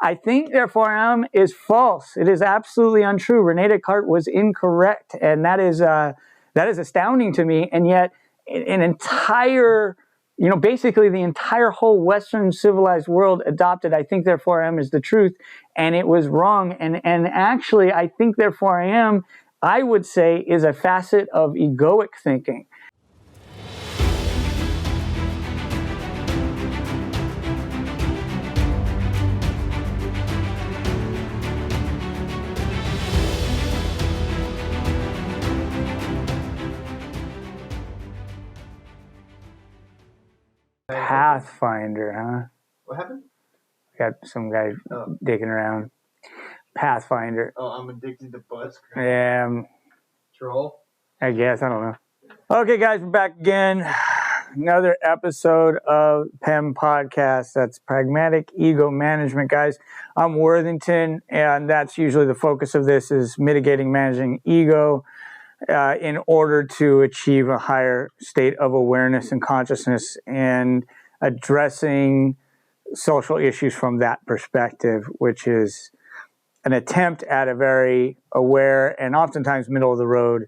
I think therefore I am is false. It is absolutely untrue. Rene Descartes was incorrect, and that is astounding to me. And yet, an entire, basically the entire whole Western civilized world adopted I think therefore I am as the truth, and it was wrong. And actually, I think therefore I am, I would say, is a facet of egoic thinking. Pathfinder, huh? What happened? Got some guy digging around. Pathfinder. Oh, I'm addicted to butts. Yeah. Troll? I guess. I don't know. Okay, guys, we're back again. Another episode of PEM Podcast. That's Pragmatic Ego Management, guys. I'm Worthington, and that's usually the focus of this is mitigating, managing ego in order to achieve a higher state of awareness and consciousness and addressing social issues from that perspective, which is an attempt at a very aware and oftentimes middle of the road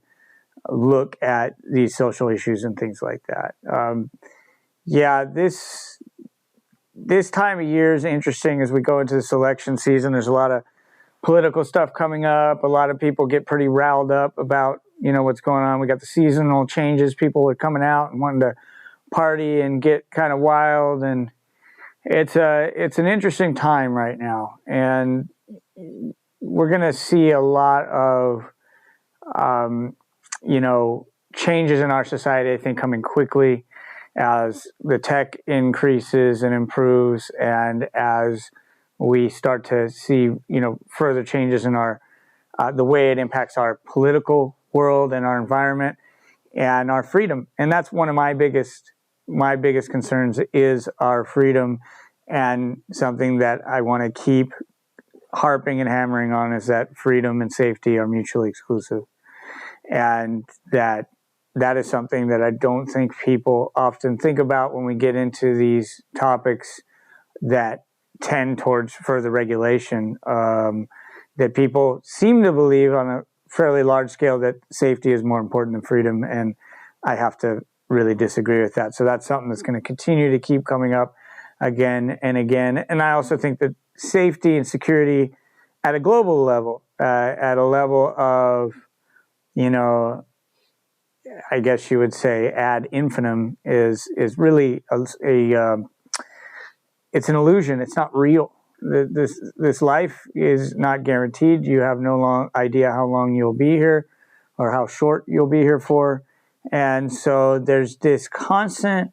look at these social issues and things like that. This time of year is interesting as we go into this election season. There's a lot of political stuff coming up. A lot of people get pretty riled up about what's going on. We got the seasonal changes. People are coming out and wanting to party and get kind of wild, and it's an interesting time right now. And we're going to see a lot of changes in our society, I think, coming quickly as the tech increases and improves, and as we start to see further changes in our the way it impacts our political world and our environment and our freedom. And that's one of my biggest concerns is our freedom, and something that I want to keep harping and hammering on is that freedom and safety are mutually exclusive, and that is something that I don't think people often think about when we get into these topics that tend towards further regulation, that people seem to believe on a fairly large scale that safety is more important than freedom, and I have to really disagree with that. So that's something that's going to continue to keep coming up again and again. And I also think that safety and security at a global level, at a level of, I guess you would say ad infinitum, is really it's an illusion. It's not real. This life is not guaranteed. You have no idea how long you'll be here or how short you'll be here for. And so there's this constant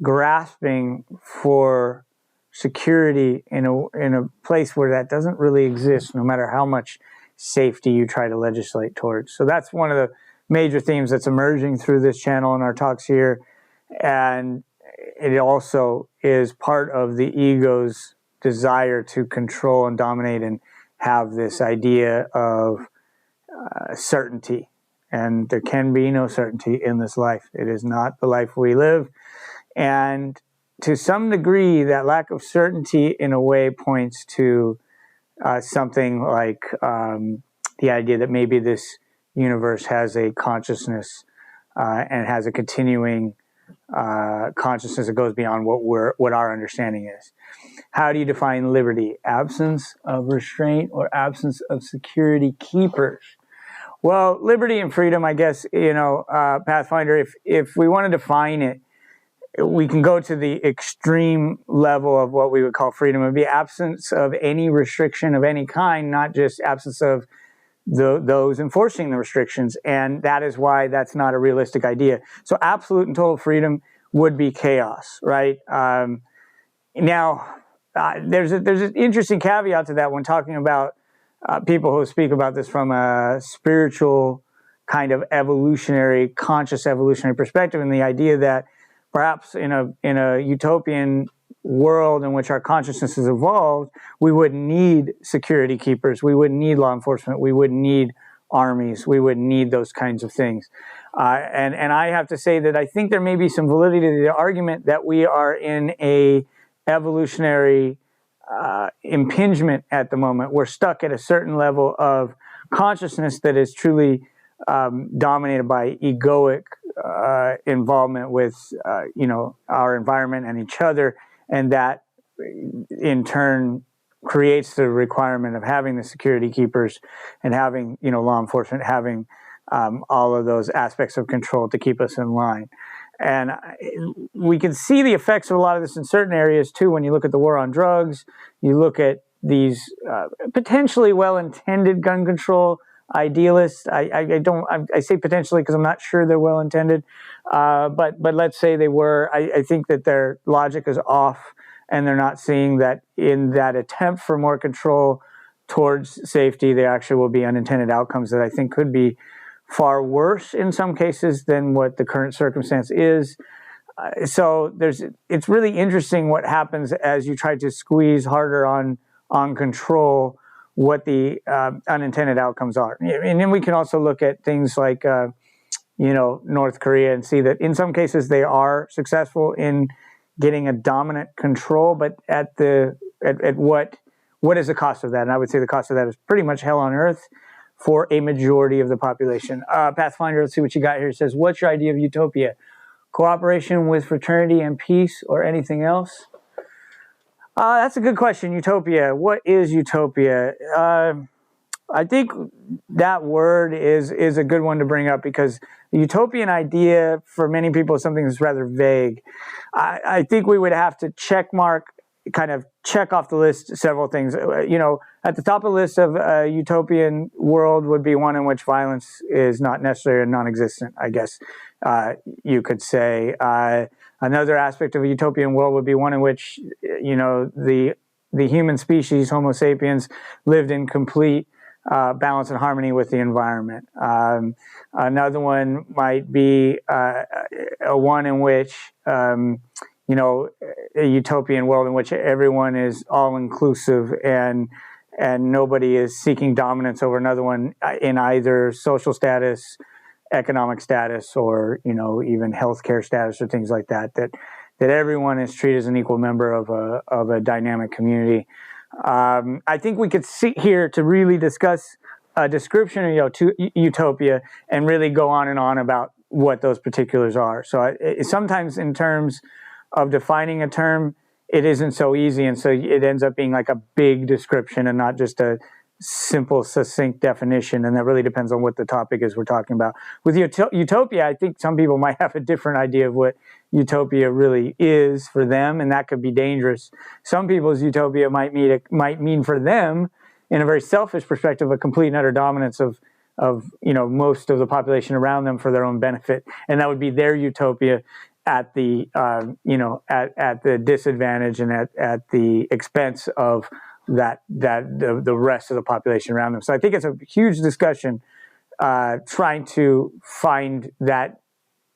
grasping for security in a place where that doesn't really exist, no matter how much safety you try to legislate towards. So that's one of the major themes that's emerging through this channel and our talks here. And it also is part of the ego's desire to control and dominate and have this idea of certainty. And there can be no certainty in this life. It is not the life we live. And to some degree, that lack of certainty in a way points to something like the idea that maybe this universe has a consciousness and has a continuing consciousness that goes beyond what our understanding is. How do you define liberty? Absence of restraint or absence of security keepers? Well, liberty and freedom, I guess, Pathfinder, if we want to define it, we can go to the extreme level of what we would call freedom. It would be absence of any restriction of any kind, not just absence of those enforcing the restrictions. And that is why that's not a realistic idea. So absolute and total freedom would be chaos, right? Now, there's an interesting caveat to that when talking about people who speak about this from a spiritual kind of conscious evolutionary perspective, and the idea that perhaps in a utopian world in which our consciousness has evolved, we wouldn't need security keepers, we wouldn't need law enforcement, we wouldn't need armies, we wouldn't need those kinds of things. And I have to say that I think there may be some validity to the argument that we are in a evolutionary impingement at the moment. We're stuck at a certain level of consciousness that is truly dominated by egoic involvement with our environment and each other, and that in turn creates the requirement of having the security keepers and having law enforcement, having all of those aspects of control to keep us in line. And we can see the effects of a lot of this in certain areas too. When you look at the war on drugs, you look at these potentially well-intended gun control idealists. I say potentially because I'm not sure they're well-intended, but let's say they were. I think that their logic is off, and they're not seeing that in that attempt for more control towards safety, there actually will be unintended outcomes that I think could be far worse in some cases than what the current circumstance is. So it's really interesting what happens as you try to squeeze harder on control, what the unintended outcomes are. And then we can also look at things like North Korea and see that in some cases they are successful in getting a dominant control, but at what is the cost of that? And I would say the cost of that is pretty much hell on earth for a majority of the population. Pathfinder, let's see what you got here. It says, what's your idea of utopia? Cooperation with fraternity and peace, or anything else? That's a good question. Utopia. What is utopia? I think that word is a good one to bring up, because the utopian idea for many people is something that's rather vague. I think we would have to kind of check off the list several things. At the top of the list of a utopian world would be one in which violence is not necessary and non-existent, I guess you could say. Another aspect of a utopian world would be one in which, the human species, Homo sapiens, lived in complete balance and harmony with the environment. Another one might be a one in which, a utopian world in which everyone is all-inclusive and nobody is seeking dominance over another one in either social status, economic status, or even healthcare status or things like that. That everyone is treated as an equal member of a dynamic community. I think we could sit here to really discuss a description of utopia and really go on and on about what those particulars are. So sometimes in terms of defining a term, it isn't so easy, and so it ends up being like a big description and not just a simple, succinct definition, and that really depends on what the topic is we're talking about. With utopia, I think some people might have a different idea of what utopia really is for them, and that could be dangerous. Some people's utopia might mean for them, in a very selfish perspective, a complete and utter dominance of most of the population around them for their own benefit, and that would be their utopia at the at the disadvantage and at the expense of the rest of the population around them. So I think it's a huge discussion trying to find that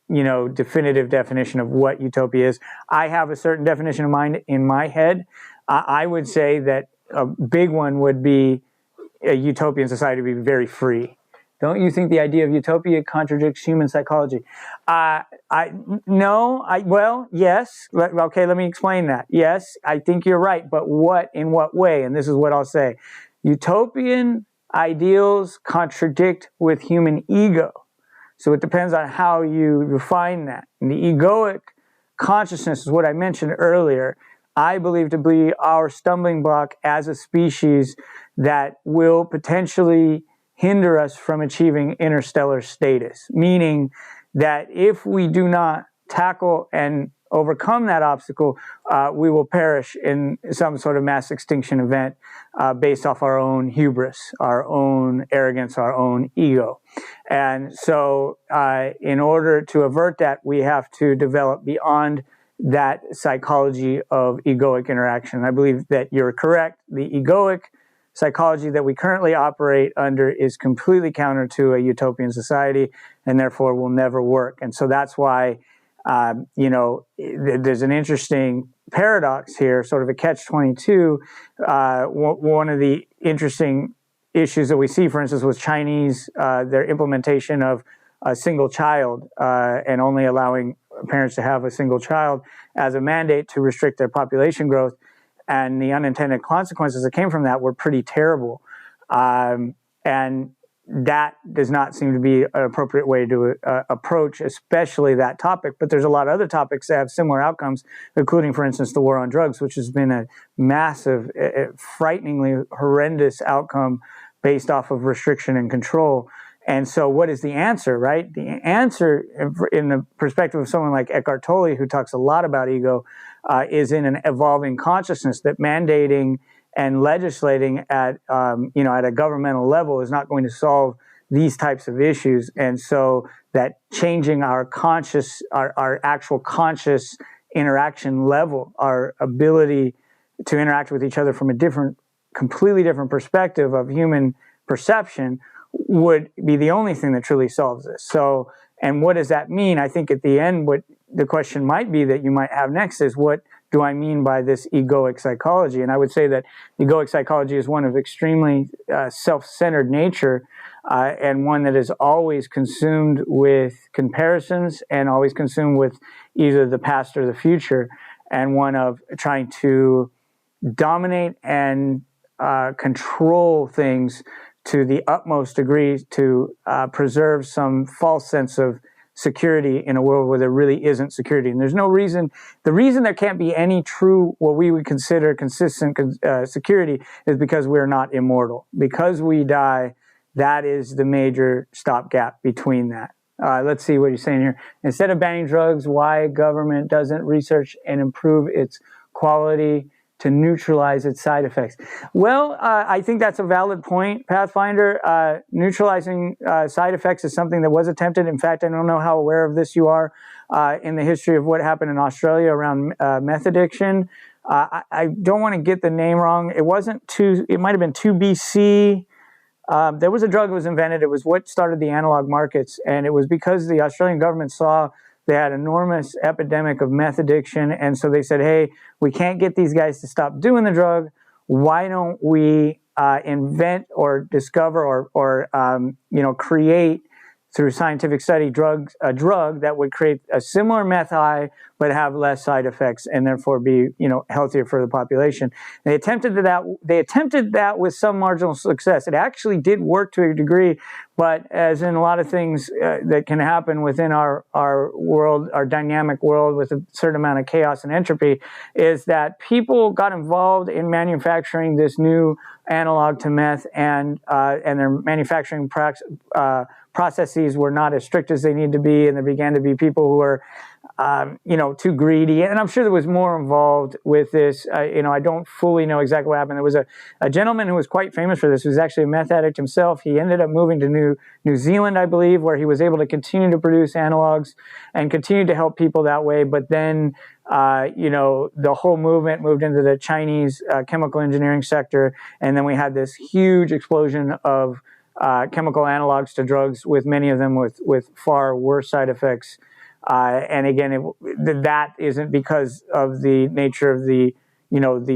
definitive definition of what utopia is. I have a certain definition of mine in my head. I would say that a big one would be a utopian society to be very free. Don't you think the idea of utopia contradicts human psychology? Well, yes. Okay, let me explain that. Yes, I think you're right, but in what way? And this is what I'll say. Utopian ideals contradict with human ego. So it depends on how you define that. And the egoic consciousness is what I mentioned earlier. I believe to be our stumbling block as a species that will potentially hinder us from achieving interstellar status, meaning that if we do not tackle and overcome that obstacle, we will perish in some sort of mass extinction event based off our own hubris, our own arrogance, our own ego. And so in order to avert that, we have to develop beyond that psychology of egoic interaction. I believe that you're correct. The egoic psychology that we currently operate under is completely counter to a utopian society, and therefore will never work. And so that's why, there's an interesting paradox here, sort of a catch-22. One of the interesting issues that we see, for instance, with Chinese, their implementation of a single child and only allowing parents to have a single child as a mandate to restrict their population growth. and the unintended consequences that came from that were pretty terrible. And that does not seem to be an appropriate way to approach, especially that topic. But there's a lot of other topics that have similar outcomes, including, for instance, the war on drugs, which has been a massive, frighteningly horrendous outcome based off of restriction and control. And so what is the answer, right? The answer, in the perspective of someone like Eckhart Tolle, who talks a lot about ego, is in an evolving consciousness, that mandating and legislating at at a governmental level is not going to solve these types of issues. And so that changing our actual conscious interaction level, our ability to interact with each other from a completely different perspective of human perception, would be the only thing that truly solves this. So, and what does that mean? I think at the end, what the question might be that you might have next is, what do I mean by this egoic psychology? And I would say that egoic psychology is one of extremely self-centered nature, and one that is always consumed with comparisons and always consumed with either the past or the future, and one of trying to dominate and control things to the utmost degree to preserve some false sense of security in a world where there really isn't security. And there's no reason, the reason there can't be any true, what we would consider consistent security, is because we're not immortal. Because we die, that is the major stopgap between that. Let's see what you're saying here. Instead of banning drugs, why government doesn't research and improve its quality to neutralize its side effects? Well, I think that's a valid point, Pathfinder. Neutralizing side effects is something that was attempted. In fact, I don't know how aware of this you are in the history of what happened in Australia around meth addiction. I don't want to get the name wrong. It might have been 2 BC. There was a drug that was invented. It was what started the analog markets, and it was because the Australian government saw they had an enormous epidemic of meth addiction, and so they said, hey, we can't get these guys to stop doing the drug. Why don't we invent or discover or create, through scientific study, a drug that would create a similar meth high but have less side effects and therefore be healthier for the population. They attempted that with some marginal success. It actually did work to a degree, but as in a lot of things that can happen within our world, our dynamic world with a certain amount of chaos and entropy, is that people got involved in manufacturing this new analog to meth, and their manufacturing processes were not as strict as they need to be, and there began to be people who were too greedy. And I'm sure there was more involved with this. I don't fully know exactly what happened. There was a gentleman who was quite famous for this, who was actually a meth addict himself. He ended up moving to New Zealand, I believe, where he was able to continue to produce analogs and continue to help people that way. But then, the whole movement moved into the Chinese chemical engineering sector. And then we had this huge explosion of chemical analogs to drugs, with many of them with far worse side effects. And again, that isn't because of the nature of the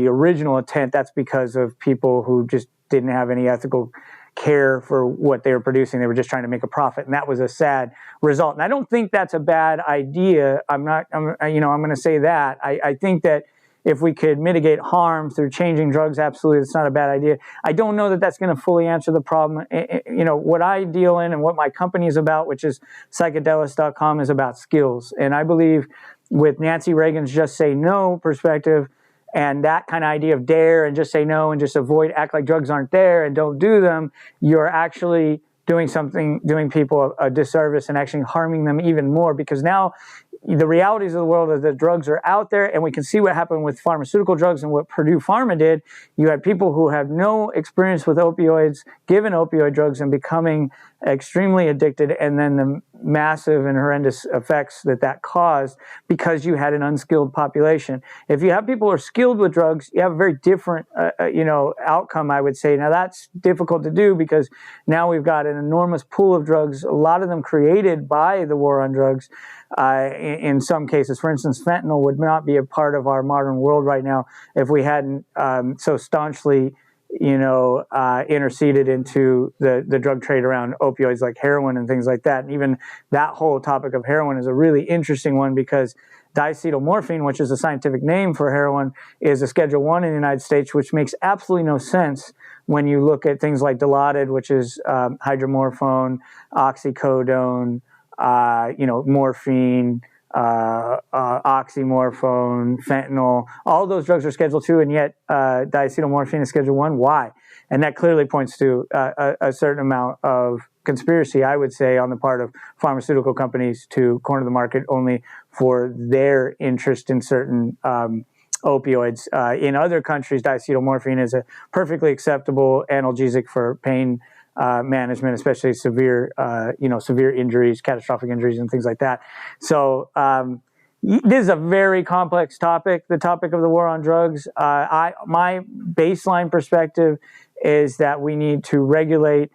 original intent. That's because of people who just didn't have any ethical care for what they were producing. They were just trying to make a profit, and that was a sad result. And I don't think that's a bad idea. I'm going to say that. I think that if we could mitigate harm through changing drugs, absolutely, it's not a bad idea. I don't know that that's going to fully answer the problem. What I deal in and what my company is about, which is psychedelis.com, is about skills. And I believe with Nancy Reagan's Just Say No perspective, and that kind of idea of dare and just say no and just act like drugs aren't there and don't do them, you're actually doing people a disservice and actually harming them even more, because now the realities of the world are that drugs are out there, and we can see what happened with pharmaceutical drugs and what Purdue Pharma did. You had people who have no experience with opioids given opioid drugs and becoming extremely addicted, and then the massive and horrendous effects that caused because you had an unskilled population. If you have people who are skilled with drugs, you have a very different outcome, I would say. Now that's difficult to do because now we've got an enormous pool of drugs, a lot of them created by the war on drugs. In some cases, for instance, fentanyl would not be a part of our modern world right now if we hadn't so staunchly interceded into the drug trade around opioids like heroin and things like that. And even that whole topic of heroin is a really interesting one, because Diacetylmorphine, which is a scientific name for heroin, is a Schedule 1 in the United States, which makes absolutely no sense when you look at things like Dilaudid, which is hydromorphone, oxycodone, morphine, oxymorphone, fentanyl. All those drugs are Schedule 2, and yet diacetylmorphine is Schedule 1. Why? And that clearly points to a certain amount of conspiracy, I would say, on the part of pharmaceutical companies to corner the market only for their interest in certain opioids. In other countries, diacetylmorphine is a perfectly acceptable analgesic for pain management, especially severe injuries, catastrophic injuries, and things like that. So this is a very complex topic, the topic of the war on drugs. My baseline perspective is that we need to regulate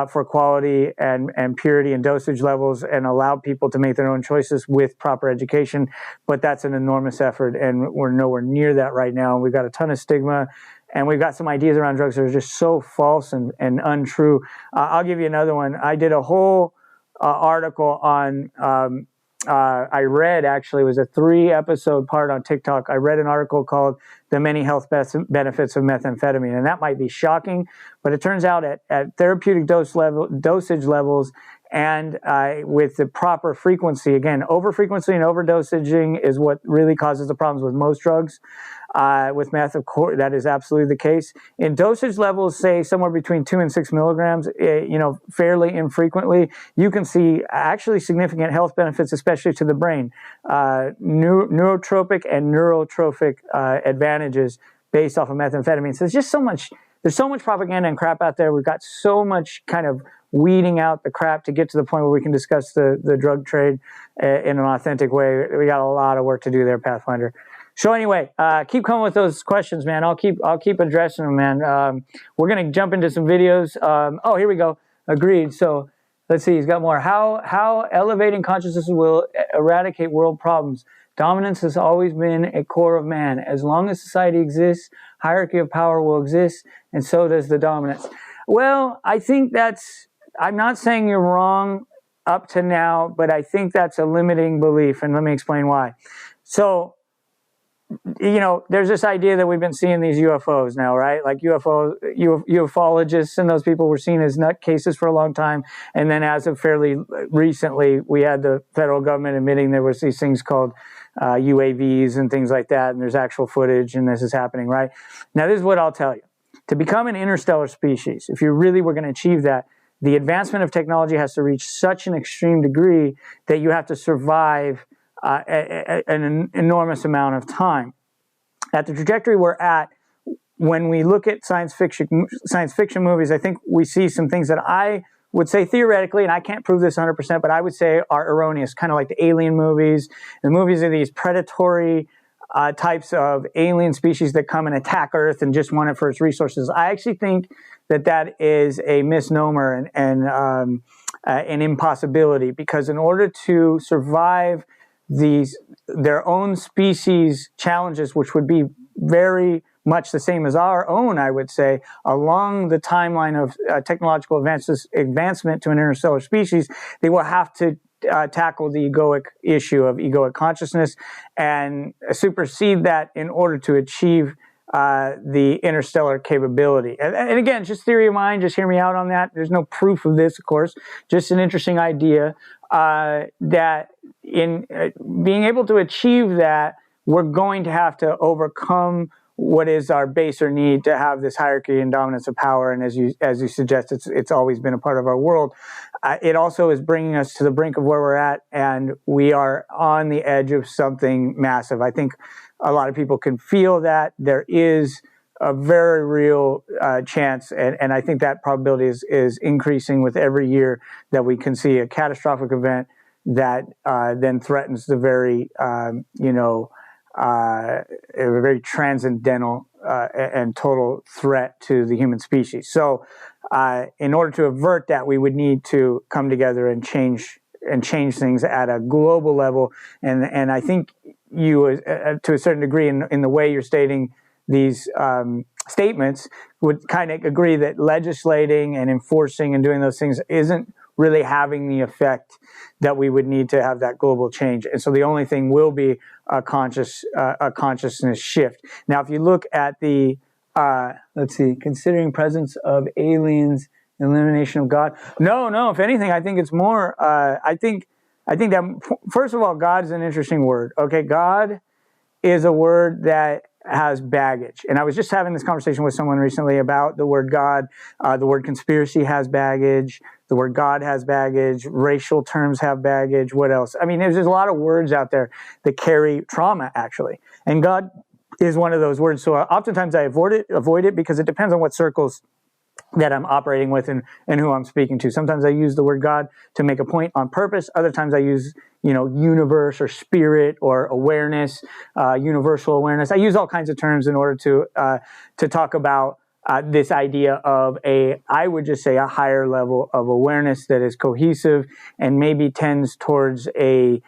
for quality and purity and dosage levels and allow people to make their own choices with proper education. But that's an enormous effort, and we're nowhere near that right now. We've got a ton of stigma, and we've got some ideas around drugs that are just so false and untrue. I'll give you another one. I did a whole article on I read, actually, it was a 3-episode part on TikTok. I read an article called The Many Health Benefits of Methamphetamine. And that might be shocking, but it turns out at therapeutic dosage levels and with the proper frequency, again, overfrequency and overdosaging is what really causes the problems with most drugs. With meth, of course, that is absolutely the case. In dosage levels, say somewhere between 2 and 6 milligrams, fairly infrequently, you can see actually significant health benefits, especially to the brain. Neurotropic and neurotrophic advantages based off of methamphetamine. So there's just so much propaganda and crap out there. We've got so much kind of weeding out the crap to get to the point where we can discuss the drug trade in an authentic way. We got a lot of work to do there, Pathfinder. So anyway, keep coming with those questions, man. I'll keep addressing them, man. We're gonna jump into some videos. Here we go. Agreed. So let's see. He's got more. How elevating consciousness will eradicate world problems. Dominance has always been a core of man. As long as society exists, hierarchy of power will exist, and so does the dominance. Well, I think I'm not saying you're wrong up to now, but I think that's a limiting belief, and let me explain why. So, there's this idea that we've been seeing these UFOs now, right? Like ufologists and those people were seen as nutcases for a long time. And then as of fairly recently, we had the federal government admitting there was these things called UAVs and things like that. And there's actual footage and this is happening, right? Now, this is what I'll tell you. To become an interstellar species, if you really were going to achieve that, the advancement of technology has to reach such an extreme degree that you have to survive an enormous amount of time. At the trajectory we're at, when we look at science fiction movies, I think we see some things that I would say theoretically, and I can't prove this 100%, but I would say are erroneous, kind of like the alien movies. The movies are these predatory types of alien species that come and attack Earth and just want it for its resources. I actually think that is a misnomer and an impossibility, because in order to survive their own species challenges, which would be very much the same as our own, I would say, along the timeline of technological advancement to an interstellar species, they will have to tackle the egoic issue of egoic consciousness and supersede that in order to achieve the interstellar capability. And again, just theory of mine, just hear me out on that. There's no proof of this, of course, just an interesting idea that in being able to achieve that, we're going to have to overcome what is our baser need to have this hierarchy and dominance of power. And as you suggest, it's always been a part of our world. It also is bringing us to the brink of where we're at, and we are on the edge of something massive. I think a lot of people can feel that there is a very real chance, and I think that probability is increasing with every year that we can see a catastrophic event that then threatens the very, a very transcendental and total threat to the human species. So, in order to avert that, we would need to come together and change things at a global level. And I think you, to a certain degree, in the way you're stating these statements, would kind of agree that legislating and enforcing and doing those things isn't really having the effect that we would need to have that global change. And so the only thing will be a consciousness shift. Now, if you look at the let's see, considering presence of aliens, elimination of God. No. If anything, I think it's more. I think that first of all, God is an interesting word. Okay, God is a word that has baggage. And I was just having this conversation with someone recently about the word God. The word conspiracy has baggage. The word God has baggage. Racial terms have baggage. What else? I mean, there's a lot of words out there that carry trauma, actually. And God is one of those words. So oftentimes I avoid it because it depends on what circles that I'm operating with and who I'm speaking to. Sometimes I use the word God to make a point on purpose. Other times I use, universe or spirit or awareness, universal awareness. I use all kinds of terms in order to talk about this idea of I would just say a higher level of awareness that is cohesive and maybe tends towards a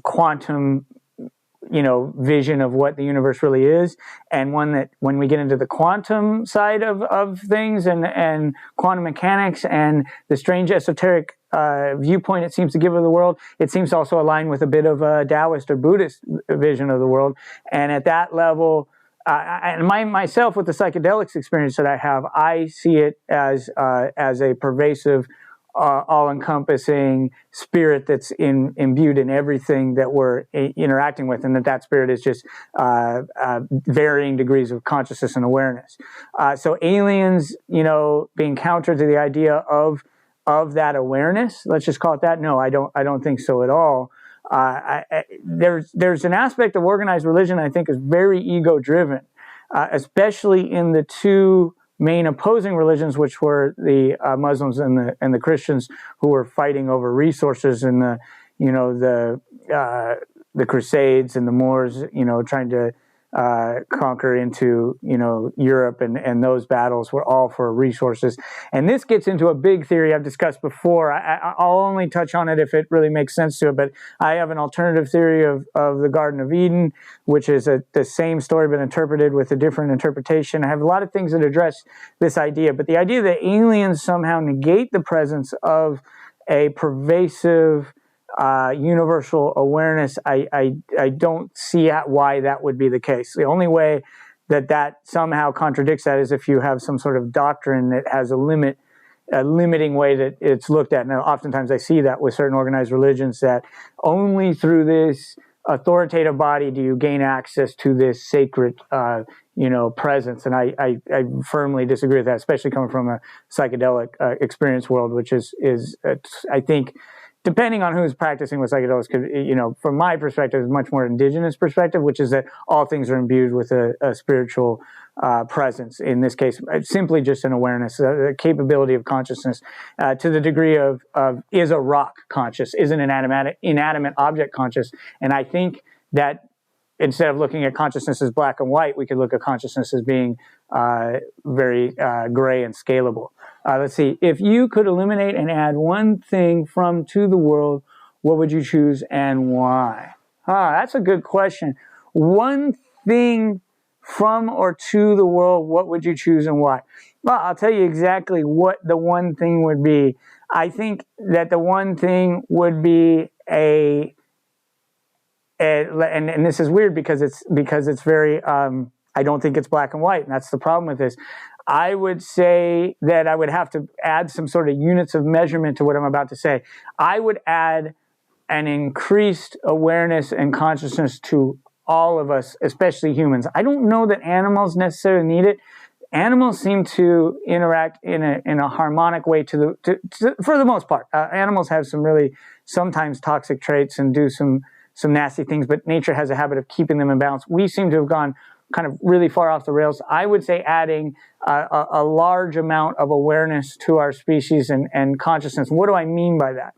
quantum vision of what the universe really is, and one that when we get into the quantum side of things and quantum mechanics and the strange esoteric viewpoint it seems to give of the world, it seems to also align with a bit of a Taoist or Buddhist vision of the world. And at that level, and myself with the psychedelics experience that I have, I see it as a pervasive, all-encompassing spirit that's imbued in everything that we're interacting with, and that spirit is just varying degrees of consciousness and awareness. So aliens, being counter to the idea of that awareness, let's just call it that. No, I don't think so at all. There's an aspect of organized religion I think is very ego-driven, especially in the two main opposing religions, which were the Muslims and the Christians, who were fighting over resources, and the Crusades and the Moors, trying to conquer into Europe, and those battles were all for resources. And this gets into a big theory I've discussed before. I'll only touch on it if it really makes sense to it, but I have an alternative theory of the Garden of Eden, which is the same story but interpreted with a different interpretation. I have a lot of things that address this idea, but the idea that aliens somehow negate the presence of a pervasive universal awareness, I don't see why that would be the case. The only way that somehow contradicts that is if you have some sort of doctrine that has a limiting way that it's looked at. Now, oftentimes I see that with certain organized religions, that only through this authoritative body do you gain access to this sacred presence. And I firmly disagree with that, especially coming from a psychedelic experience world, which is I think, depending on who's practicing with psychedelics, could, from my perspective, is much more indigenous perspective, which is that all things are imbued with a spiritual presence. In this case, simply just an awareness, a capability of consciousness, to the degree of is a rock conscious, is an inanimate object conscious. And I think that instead of looking at consciousness as black and white, we could look at consciousness as being very gray and scalable. Let's see. If you could eliminate and add one thing from to the world, what would you choose and why? That's a good question. One thing from or to the world, what would you choose and why? Well, I'll tell you exactly what the one thing would be. I think that the one thing would be and this is weird because it's very I don't think it's black and white, and that's the problem with this. I would say that I would have to add some sort of units of measurement to what I'm about to say. I would add an increased awareness and consciousness to all of us, especially humans. I don't know that animals necessarily need it. Animals seem to interact in a harmonic way for the most part. Animals have some really sometimes toxic traits and do some nasty things, but nature has a habit of keeping them in balance. We seem to have gone kind of really far off the rails. I would say adding a large amount of awareness to our species and consciousness. What do I mean by that?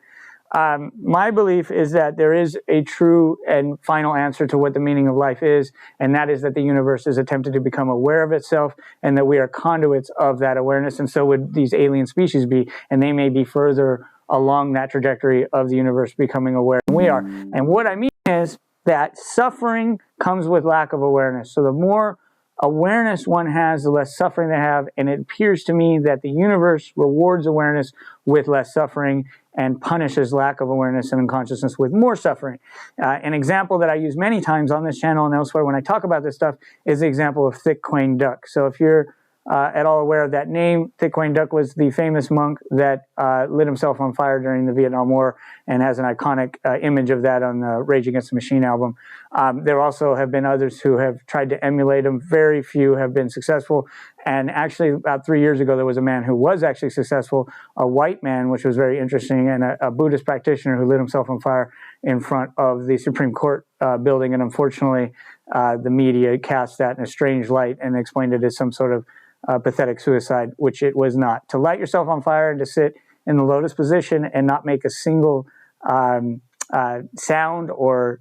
My belief is that there is a true and final answer to what the meaning of life is, and that is that the universe is attempting to become aware of itself, and that we are conduits of that awareness, and so would these alien species be, and they may be further along that trajectory of the universe becoming aware than we are. And what I mean is that suffering comes with lack of awareness. So the more awareness one has, the less suffering they have, and it appears to me that the universe rewards awareness with less suffering and punishes lack of awareness and unconsciousness with more suffering. An example that I use many times on this channel and elsewhere when I talk about this stuff is the example of Thich Duc. So if you're at all aware of that name, Thich Duc was the famous monk that lit himself on fire during the Vietnam War and has an iconic image of that on the Rage Against the Machine album. There also have been others who have tried to emulate him. Very few have been successful. And actually, about 3 years ago, there was a man who was actually successful, a white man, which was very interesting, and a Buddhist practitioner who lit himself on fire in front of the Supreme Court building. And unfortunately, the media cast that in a strange light and explained it as some sort of pathetic suicide, which it was not. To light yourself on fire and to sit in the lotus position and not make a single sound or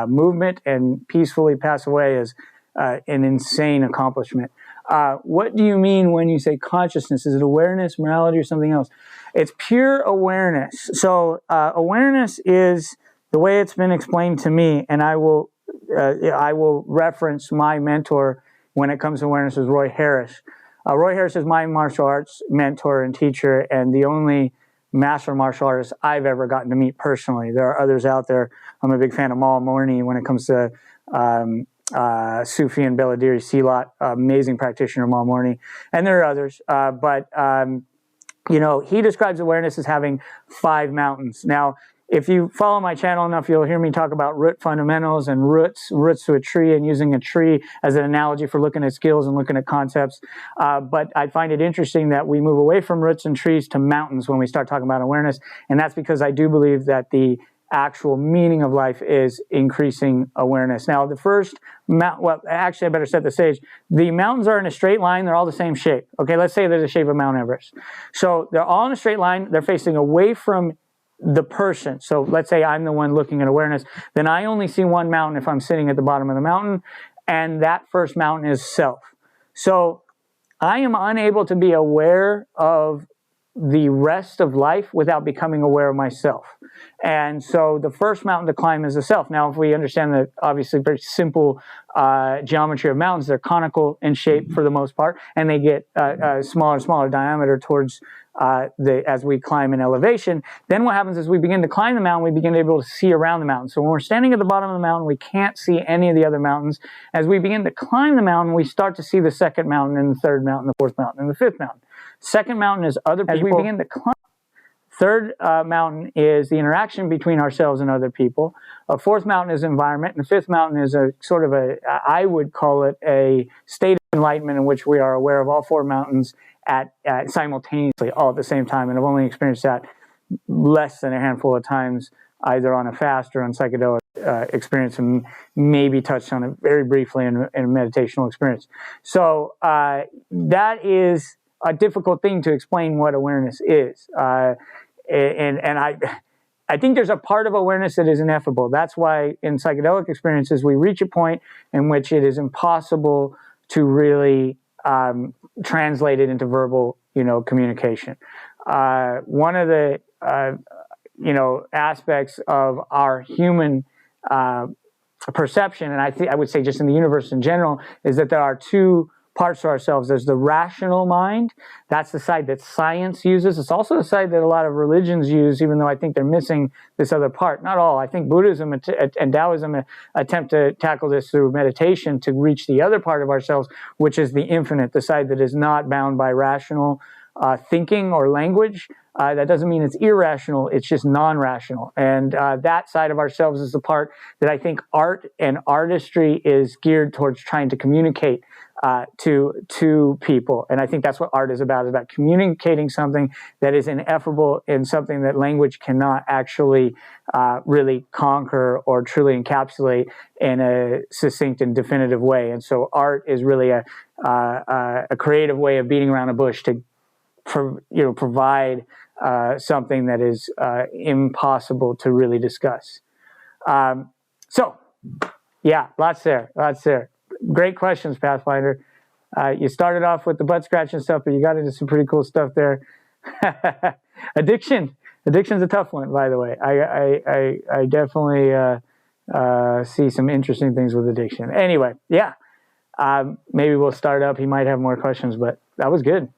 movement and peacefully pass away is an insane accomplishment. What do you mean when you say consciousness? Is it awareness, morality, or something else? It's pure awareness. So awareness is the way it's been explained to me, and I will reference my mentor when it comes to awareness is Roy Harris. Roy Harris is my martial arts mentor and teacher, and the only master martial artist I've ever gotten to meet personally. There are others out there. I'm a big fan of Mal Morni when it comes to Sufi and Beladiri Silat, amazing practitioner Mal Morni, and there are others. But he describes awareness as having 5 mountains. Now, if you follow my channel enough, you'll hear me talk about root fundamentals and roots to a tree, and using a tree as an analogy for looking at skills and looking at concepts. But I find it interesting that we move away from roots and trees to mountains when we start talking about awareness. And that's because I do believe that the actual meaning of life is increasing awareness. Now, the first actually, I better set the stage. The mountains are in a straight line. They're all the same shape. Okay, let's say there's a shape of Mount Everest. So they're all in a straight line. They're facing away from the person. So let's say I'm the one looking at awareness. Then I only see one mountain if I'm sitting at the bottom of the mountain, and that first mountain is self. So I am unable to be aware of the rest of life without becoming aware of myself. And so the first mountain to climb is the self. Now, if we understand the obviously very simple geometry of mountains, they're conical in shape for the most part, and they get smaller and smaller diameter towards as we climb in elevation. Then what happens is we begin to climb the mountain, we begin to be able to see around the mountain. So when we're standing at the bottom of the mountain, we can't see any of the other mountains. As we begin to climb the mountain, we start to see the second mountain and the third mountain, the fourth mountain, and the fifth mountain. Second mountain is other people. As we begin to climb, third mountain is the interaction between ourselves and other people. A fourth mountain is environment, and the fifth mountain is a sort of I would call it a state of enlightenment in which we are aware of all 4 mountains at simultaneously, all at the same time. And I've only experienced that less than a handful of times, either on a fast or on psychedelic experience, and maybe touched on it very briefly in a meditational experience. So that is a difficult thing to explain what awareness is. And I think there's a part of awareness that is ineffable. That's why in psychedelic experiences, we reach a point in which it is impossible to really translate it into verbal, communication. One of the, aspects of our human perception, and I would say just in the universe in general, is that there are 2 parts to ourselves. There's the rational mind. That's the side that science uses. It's also the side that a lot of religions use, even though I think they're missing this other part. Not all. I think Buddhism and Taoism attempt to tackle this through meditation to reach the other part of ourselves, which is the infinite, the side that is not bound by rational thinking or language. That doesn't mean it's irrational, it's just non-rational. And that side of ourselves is the part that I think art and artistry is geared towards trying to communicate to people. And I think that's what art is about communicating something that is ineffable and something that language cannot actually really conquer or truly encapsulate in a succinct and definitive way. And so art is really a creative way of beating around a bush to provide something that is impossible to really discuss. So, yeah, lots there. Great questions, Pathfinder. You started off with the butt scratching stuff, but you got into some pretty cool stuff there. Addiction's a tough one, by the way. I definitely see some interesting things with addiction. Anyway, yeah. Maybe we'll start up. He might have more questions, but that was good.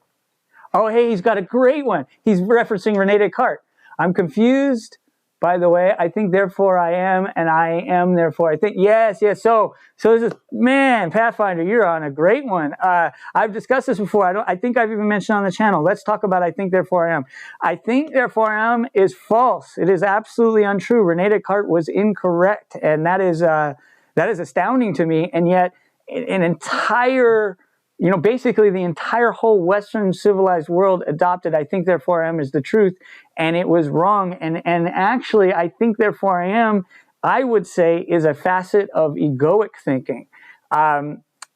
Oh, hey, he's got a great one. He's referencing Rene Descartes. I'm confused, by the way. I think, therefore I am, and I am, therefore I think. Yes. So this is, man, Pathfinder, you're on a great one. I've discussed this before. I think I've even mentioned on the channel. Let's talk about I think, therefore I am. I think, therefore I am is false. It is absolutely untrue. Rene Descartes was incorrect, and that is astounding to me. And yet, an entire... basically the entire whole Western civilized world adopted I think, therefore I am as the truth, and it was wrong. And actually, I think, therefore I am, I would say, is a facet of egoic thinking.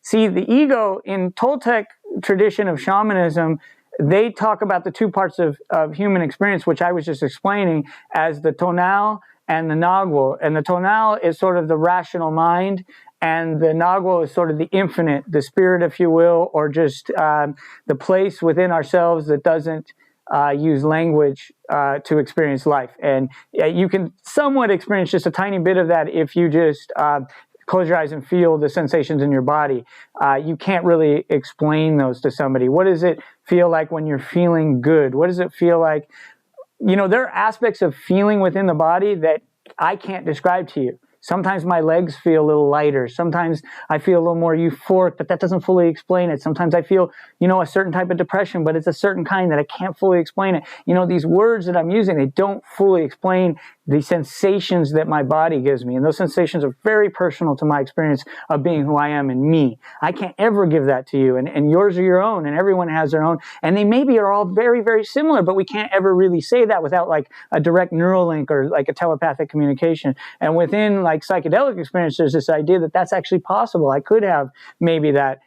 See, the ego, in Toltec tradition of shamanism, they talk about the two parts of human experience, which I was just explaining, as the tonal and the nagual. And the tonal is sort of the rational mind, and the nagual is sort of the infinite, the spirit, if you will, or just the place within ourselves that doesn't use language to experience life. And you can somewhat experience just a tiny bit of that if you just close your eyes and feel the sensations in your body. You can't really explain those to somebody. What does it feel like when you're feeling good? What does it feel like? There are aspects of feeling within the body that I can't describe to you. Sometimes my legs feel a little lighter. Sometimes I feel a little more euphoric, but that doesn't fully explain it. Sometimes I feel, a certain type of depression, but it's a certain kind that I can't fully explain it. These words that I'm using, they don't fully explain the sensations that my body gives me. And those sensations are very personal to my experience of being who I am and me. I can't ever give that to you. And yours are your own, and everyone has their own. And they maybe are all very, very similar, but we can't ever really say that without like a direct neural link or like a telepathic communication. And within like psychedelic experience, there's this idea that that's actually possible. I could have maybe that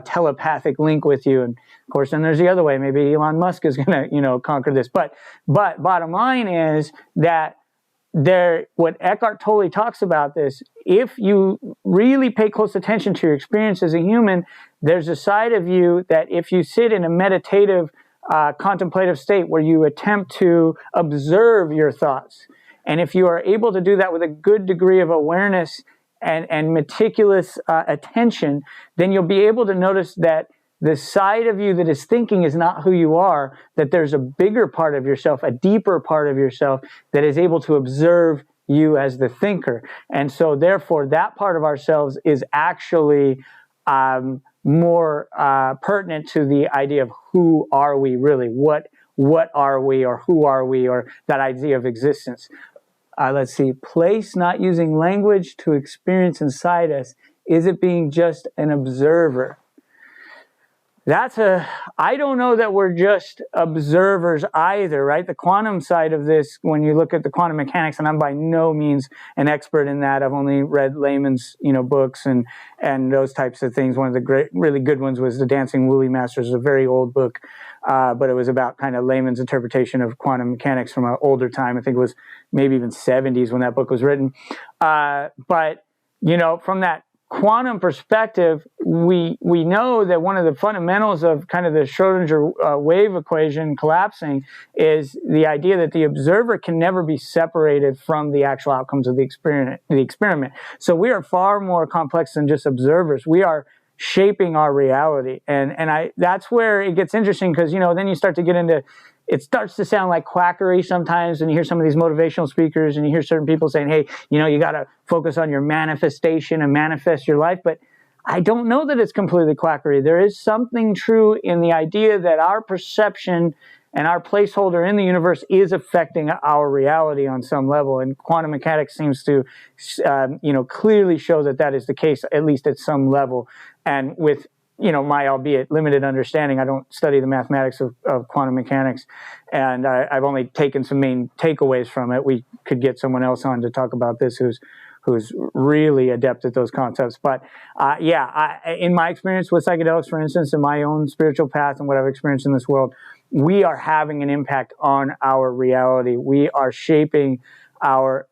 telepathic link with you. And of course, then there's the other way. Maybe Elon Musk is going to, conquer this. But bottom line is that what Eckhart Tolle talks about this, if you really pay close attention to your experience as a human, there's a side of you that if you sit in a meditative, contemplative state where you attempt to observe your thoughts, and if you are able to do that with a good degree of awareness and meticulous attention, then you'll be able to notice that the side of you that is thinking is not who you are, that there's a bigger part of yourself, a deeper part of yourself that is able to observe you as the thinker. And so therefore, that part of ourselves is actually more pertinent to the idea of who are we really, what are we, or who are we, or that idea of existence. Let's see, place not using language to experience inside us. Is it being just an observer? I don't know that we're just observers either, right? The quantum side of this, when you look at the quantum mechanics, and I'm by no means an expert in that. I've only read layman's, books and those types of things. One of the great, really good ones was The Dancing Woolly Masters, a very old book, but it was about kind of layman's interpretation of quantum mechanics from an older time. I think it was maybe even 70s when that book was written. But from that quantum perspective, we know that one of the fundamentals of kind of the Schrodinger wave equation collapsing is the idea that the observer can never be separated from the actual outcomes of the experiment. So we are far more complex than just observers. We are shaping our reality, and that's where it gets interesting, because then you start to get into. It starts to sound like quackery sometimes, and you hear some of these motivational speakers, and you hear certain people saying, hey, you got to focus on your manifestation and manifest your life. But I don't know that it's completely quackery. There is something true in the idea that our perception and our placeholder in the universe is affecting our reality on some level. And quantum mechanics seems to, clearly show that is the case, at least at some level. And with my albeit limited understanding, I don't study the mathematics of quantum mechanics, and I've only taken some main takeaways from it. We could get someone else on to talk about this who's really adept at those concepts. But in my experience with psychedelics, for instance, in my own spiritual path and what I've experienced in this world, we are having an impact on our reality. We are shaping our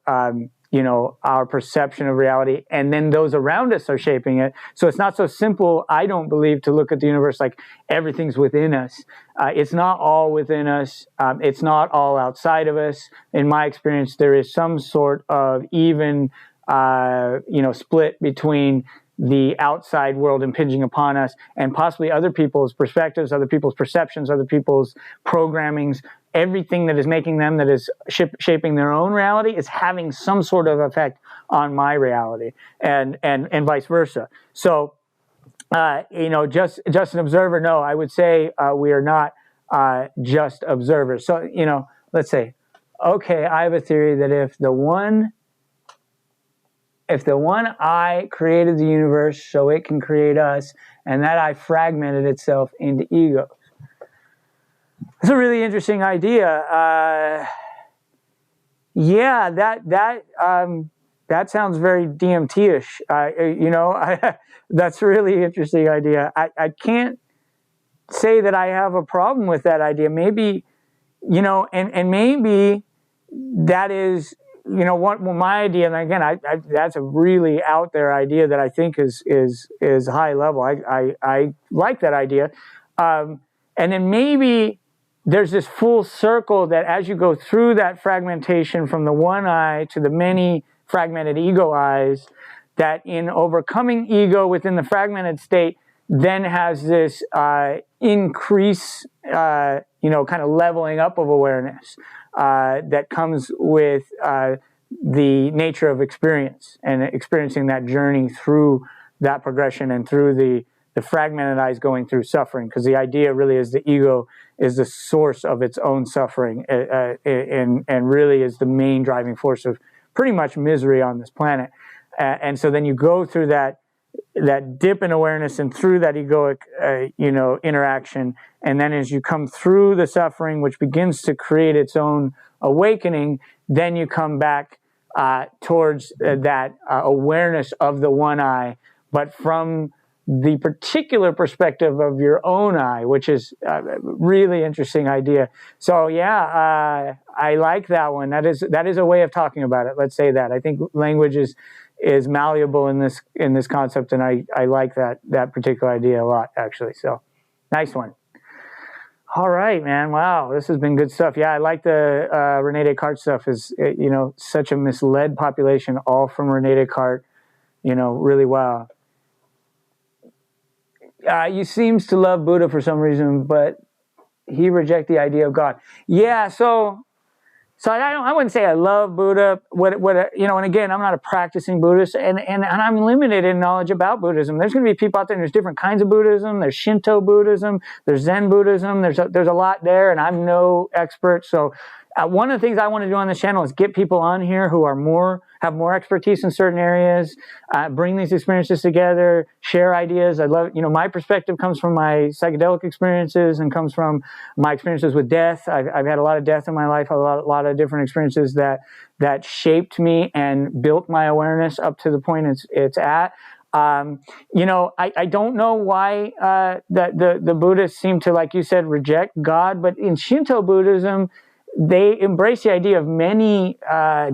our perception of reality, and then those around us are shaping it. So it's not so simple, I don't believe, to look at the universe like everything's within us. It's not all within us. It's not all outside of us. In my experience, there is some sort of even, split between the outside world impinging upon us, and possibly other people's perspectives, other people's perceptions, other people's programmings, everything that is making them, that is shaping their own reality, is having some sort of effect on my reality, and vice versa. So, just an observer. No, I would say we are not just observers. So, let's say, okay, I have a theory that if the one eye created the universe so it can create us, and that eye fragmented itself into egos. It's a really interesting idea. That sounds very DMT-ish. That's a really interesting idea. I can't say that I have a problem with that idea. Maybe, and maybe that is, what my idea. And again, that's a really out there idea that I think is high level. I like that idea. And then maybe there's this full circle that as you go through that fragmentation from the one eye to the many fragmented ego eyes, that in overcoming ego within the fragmented state, then has this increase, kind of leveling up of awareness that comes with the nature of experience and experiencing that journey through that progression and through the fragmented eyes going through suffering. Because the idea really is the ego is the source of its own suffering and really is the main driving force of pretty much misery on this planet. And so then you go through that dip in awareness and through that egoic, interaction. And then as you come through the suffering, which begins to create its own awakening, then you come back towards that awareness of the one eye, but from the particular perspective of your own eye, which is a really interesting idea. So yeah, I like that one. That is a way of talking about it. Let's say that. I think language is malleable in this concept, and I like that particular idea a lot, actually. So nice one. All right, man. Wow, this has been good stuff. Yeah, I like the Rene Descartes stuff. Is such a misled population, all from Rene Descartes. Really wow. He seems to love Buddha for some reason, but he rejects the idea of God. Yeah, so I wouldn't say I love Buddha. And again, I'm not a practicing Buddhist, and I'm limited in knowledge about Buddhism. There's going to be people out there, and there's different kinds of Buddhism. There's Shinto Buddhism, there's Zen Buddhism. There's a lot there, and I'm no expert. So one of the things I want to do on this channel is get people on here who have more expertise in certain areas, bring these experiences together, share ideas. I love, my perspective comes from my psychedelic experiences and comes from my experiences with death. I've had a lot of death in my life, a lot of different experiences that shaped me and built my awareness up to the point it's at. I don't know why the Buddhists seem to, like you said, reject God, but in Shinto Buddhism, they embrace the idea of many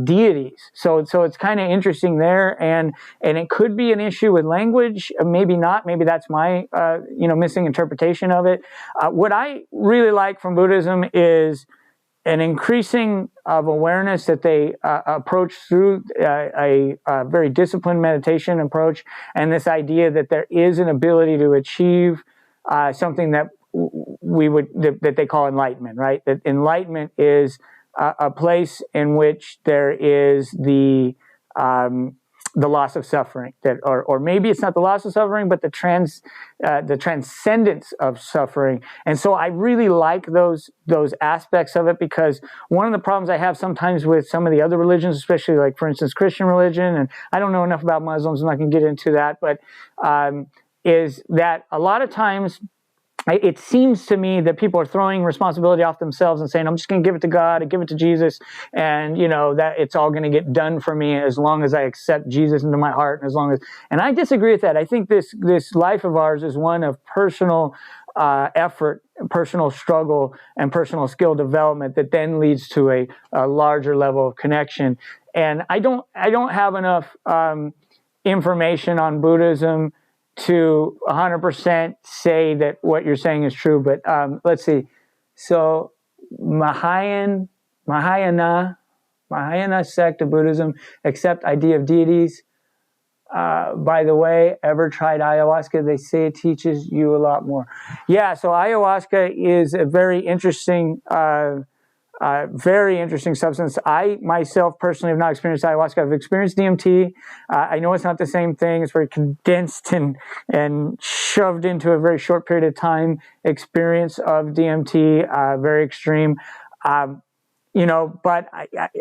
deities. So it's kind of interesting there, and it could be an issue with language, maybe not. Maybe that's my missing interpretation of it. What I really like from Buddhism is an increasing of awareness that they approach through a very disciplined meditation approach, and this idea that there is an ability to achieve something that that they call enlightenment, right? That enlightenment is a place in which there is the loss of suffering, or maybe it's not the loss of suffering, but the transcendence of suffering. And so I really like those aspects of it, because one of the problems I have sometimes with some of the other religions, especially like, for instance, Christian religion, and I don't know enough about Muslims, I'm not going to get into that, but is that a lot of times it seems to me that people are throwing responsibility off themselves and saying, I'm just going to give it to God and give it to Jesus, and that it's all going to get done for me as long as I accept Jesus into my heart, and I disagree with that. I think this life of ours is one of personal effort, personal struggle, and personal skill development that then leads to a larger level of connection. And I don't have enough information on Buddhism to 100% say that what you're saying is true, but let's see. So Mahayana sect of Buddhism accept idea of deities. by the way, ever tried ayahuasca? They say it teaches you a lot more. Yeah, so ayahuasca is a very interesting substance. I myself personally have not experienced ayahuasca. I've experienced DMT. I know it's not the same thing. It's very condensed and shoved into a very short period of time experience of DMT, very extreme. But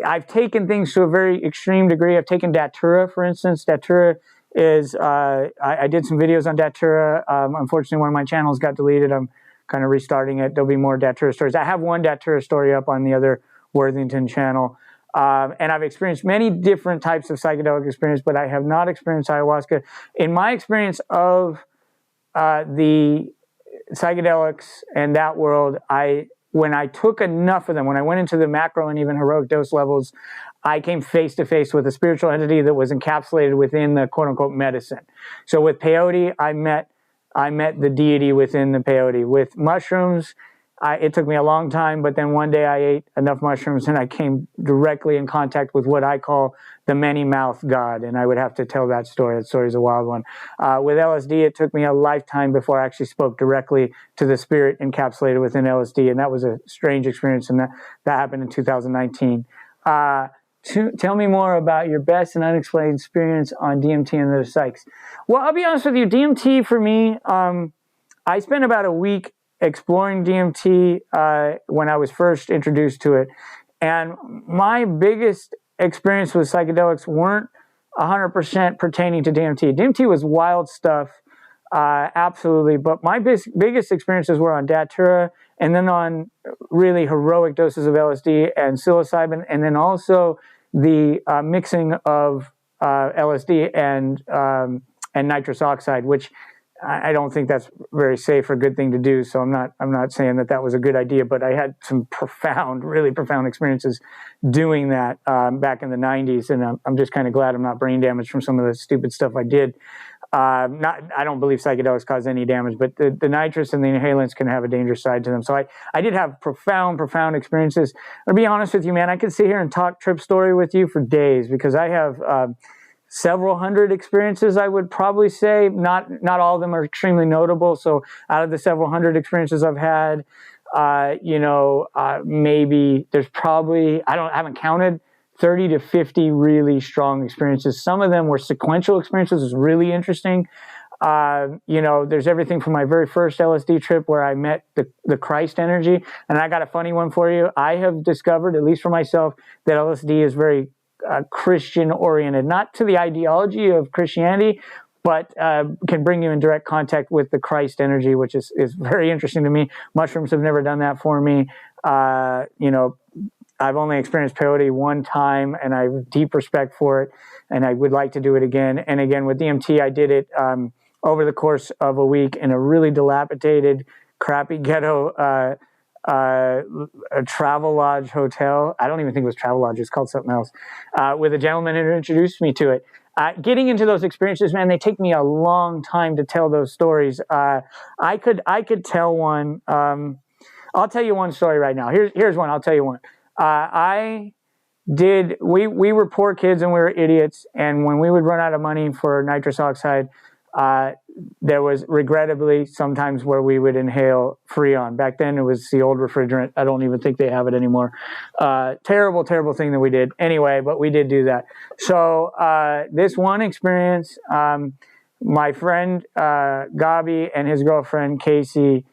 I've taken things to a very extreme degree. I've taken Datura, for instance. Datura is, I did some videos on Datura. Unfortunately, one of my channels got deleted. I'm kind of restarting it. There'll be more Datura stories. I have one Datura story up on the other Worthington channel. And I've experienced many different types of psychedelic experience, but I have not experienced ayahuasca. In my experience of the psychedelics and that world, when I took enough of them, when I went into the macro and even heroic dose levels, I came face to face with a spiritual entity that was encapsulated within the quote unquote medicine. So with peyote, I met the deity within the peyote. With mushrooms, it took me a long time, but then one day I ate enough mushrooms and I came directly in contact with what I call the many-mouthed God, and I would have to tell that story. That story is a wild one. With LSD, it took me a lifetime before I actually spoke directly to the spirit encapsulated within LSD, and that was a strange experience, and that happened in 2019. Tell me more about your best and unexplained experience on DMT and other psychs. Well, I'll be honest with you, DMT for me, I spent about a week exploring DMT when I was first introduced to it. And my biggest experience with psychedelics weren't 100% pertaining to DMT. DMT was wild stuff, absolutely. But my biggest experiences were on Datura and then on really heroic doses of LSD and psilocybin, and then also the mixing of LSD and nitrous oxide, which I don't think that's very safe or good thing to do. So I'm not saying that was a good idea, but I had some really profound experiences doing that back in the 90s, and I'm just kind of glad I'm not brain damaged from some of the stupid stuff I did. I don't believe psychedelics cause any damage, but the nitrous and the inhalants can have a dangerous side to them. So I did have profound experiences. I'll be honest with you, man. I could sit here and talk trip story with you for days because I have several hundred experiences, I would probably say. Not all of them are extremely notable. So out of the several hundred experiences I've had, maybe there's probably, I haven't counted, 30 to 50 really strong experiences. Some of them were sequential experiences. It was really interesting. There's everything from my very first LSD trip where I met the Christ energy. And I got a funny one for you. I have discovered, at least for myself, that LSD is very Christian oriented, not to the ideology of Christianity, but can bring you in direct contact with the Christ energy, which is very interesting to me. Mushrooms have never done that for me. I've only experienced peyote one time, and I have deep respect for it, and I would like to do it again. And again, with DMT, I did it over the course of a week in a really dilapidated, crappy ghetto a Travelodge hotel. I don't even think it was Travelodge. It's called something else. With a gentleman who introduced me to it. Getting into those experiences, man, they take me a long time to tell those stories. I could tell one. I'll tell you one story right now. Here's one. I'll tell you one. We were poor kids and we were idiots, and when we would run out of money for nitrous oxide, there was regrettably sometimes where we would inhale Freon. Back then it was the old refrigerant. I don't even think they have it anymore. Terrible thing that we did. Anyway, but we did do that. So this one experience, my friend Gabi and his girlfriend Casey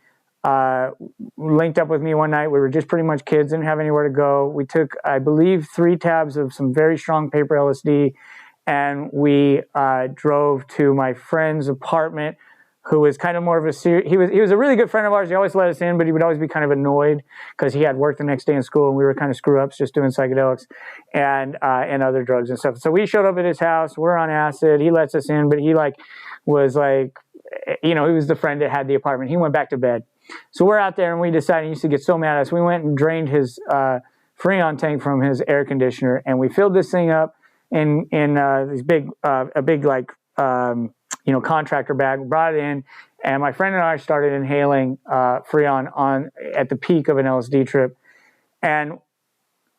linked up with me one night. We were just pretty much kids, didn't have anywhere to go. We took, I believe, 3 tabs of some very strong paper LSD, and we drove to my friend's apartment, who was kind of more of he was a really good friend of ours. He always let us in, but he would always be kind of annoyed because he had work the next day in school, and we were kind of screw-ups just doing psychedelics and other drugs and stuff. So we showed up at his house. We're on acid. He lets us in, but he was he was the friend that had the apartment. He went back to bed. So we're out there, and we decided, he used to get so mad at us, we went and drained his Freon tank from his air conditioner, and we filled this thing up in these big contractor bag, brought it in, and my friend and I started inhaling Freon at the peak of an LSD trip. And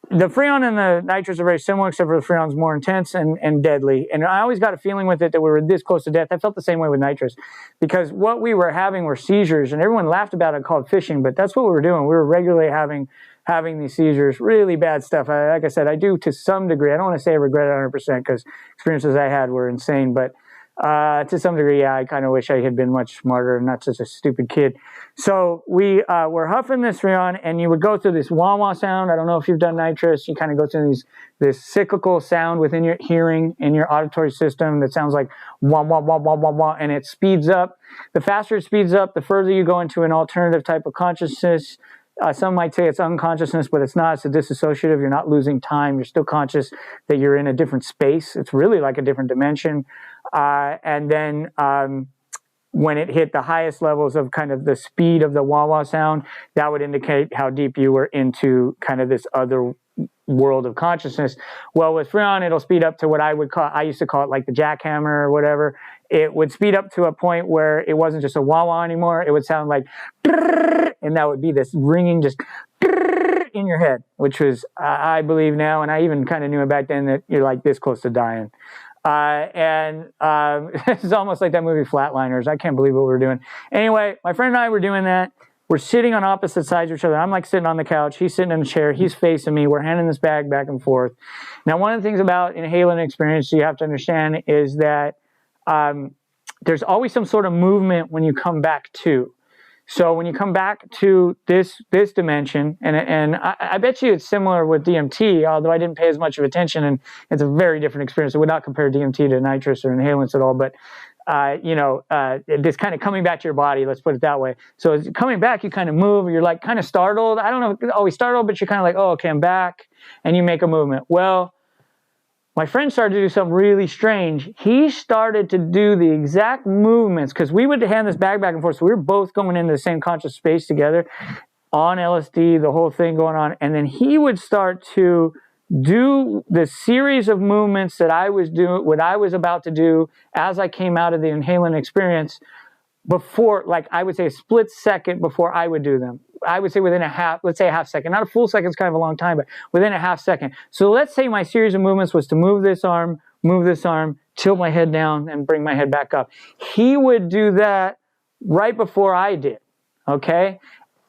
the Freon and the nitrous are very similar, except for the Freon's more intense and deadly. And I always got a feeling with it that we were this close to death. I felt the same way with nitrous, because what we were having were seizures, and everyone laughed about it, called fishing, but that's what we were doing. We were regularly having these seizures, really bad stuff. Like I said, I do to some degree. I don't want to say I regret it 100% because experiences I had were insane, but to some degree, yeah, I kind of wish I had been much smarter and not such a stupid kid. So we were huffing this Freon, and you would go through this wah-wah sound. I don't know if you've done nitrous. You kind of go through this cyclical sound within your hearing, in your auditory system that sounds like wah, wah, wah, wah, wah, wah, and it speeds up. The faster it speeds up, the further you go into an alternative type of consciousness. Some might say it's unconsciousness, but it's not. It's a dissociative. You're not losing time. You're still conscious that you're in a different space. It's really like a different dimension. And then when it hit the highest levels of kind of the speed of the wah-wah sound, that would indicate how deep you were into kind of this other world of consciousness. Well, with Freon, it'll speed up to what I used to call it like the jackhammer or whatever. It would speed up to a point where it wasn't just a wah-wah anymore. It would sound like, and that would be this ringing just in your head, which was, I believe now, and I even kind of knew it back then, that you're like this close to dying. It's almost like that movie Flatliners. I can't believe what we were doing. Anyway, my friend and I were doing that. We're sitting on opposite sides of each other. I'm like sitting on the couch. He's sitting in a chair. He's facing me. We're handing this bag back and forth. Now, one of the things about inhalant experience you have to understand is that there's always some sort of movement when you come back to. So when you come back to this dimension, and I bet you it's similar with DMT, although I didn't pay as much of attention, and it's a very different experience. I would not compare DMT to nitrous or inhalants at all, but this kind of coming back to your body, let's put it that way. So as coming back, you kind of move, you're like kind of startled. I don't know if you're always startled, but you're kind of like, oh, okay, I'm back, and you make a movement. Well, my friend started to do something really strange. He started to do the exact movements, because we would hand this bag back and forth, so we were both going into the same conscious space together on LSD, the whole thing going on, and then he would start to do the series of movements that I was doing, what I was about to do as I came out of the inhalant experience, before, like I would say a split second before I would do them. I would say within a half second. Not a full second, it's kind of a long time, but within a half second. So let's say my series of movements was to move this arm, tilt my head down, and bring my head back up. He would do that right before I did, okay?